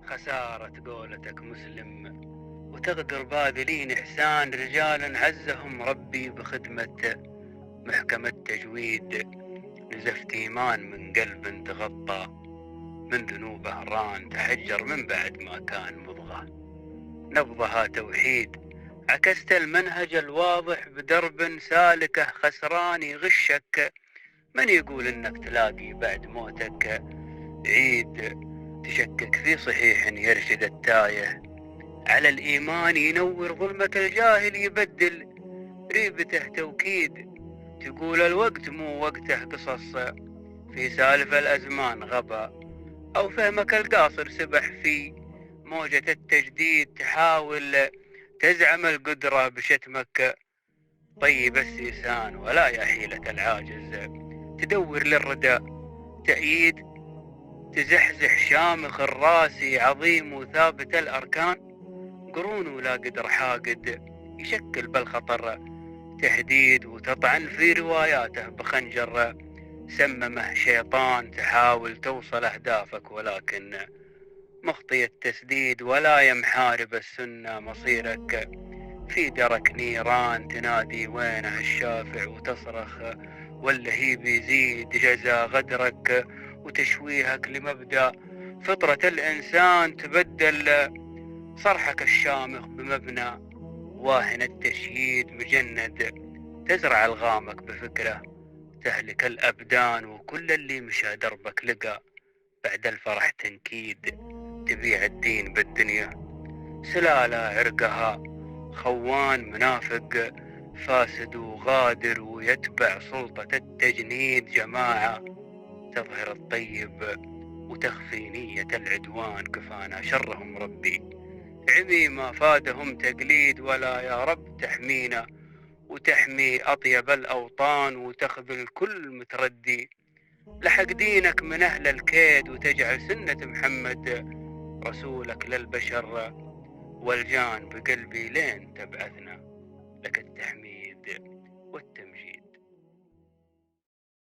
خسارة قولتك مسلم، وتغدر باذلين إحسان رجال عزهم ربي بخدمة محكمة تجويد. نزفت إيمان من قلب تغطى من ذنوبه ران تحجر من بعد ما كان مضغة. نبضها توحيد، عكست المنهج الواضح بدرب سالكه خسران يغشك. من يقول انك تلاقي بعد موتك عيد؟ تشكك في صحيح يرشد التايه، على الإيمان ينور ظلمة الجاهل يبدل ريبته توكيد. تقول الوقت مو وقته قصص في سالف الأزمان غبا، أو فهمك القاصر سبح في موجة التجديد. تحاول تزعم القدرة بشتمك طيب السيسان، ولا يا حيلة العاجز تدور للردى تأييد. تزحزح شامخ الراسي عظيم وثابت الأركان، قرون ولا قدر حاقد يشكل بالخطر تهديد. وتطعن في رواياته بخنجر سممه شيطان، تحاول توصل أهدافك ولكن مخطي التسديد. ولا يا محارب السنة مصيرك في درك نيران، تنادي وينه الشافع وتصرخ واللهيب يزيد جزا غدرك وتشويهك لمبدأ فطرة الإنسان. تبدل صرحك الشامخ بمبنى واهن التشييد مجند، تزرع الغامك بفكرة تهلك الأبدان. وكل اللي مشى دربك لقى بعد الفرح تنكيد. تبيع الدين بالدنيا سلالة عرقها خوان منافق فاسد وغادر، ويتبع سلطة التجنيد جماعة تظهر الطيب وتخفي نية العدوان. كفانا شرهم ربي عمي ما فادهم تقليد، ولا يا رب تحمينا وتحمي أطيب الأوطان وتخذل كل متردي. لحق دينك من أهل الكيد وتجعل سنة محمد رسولك للبشر والجان بقلبي لين تبعثنا. لك التحميد والتمجيد.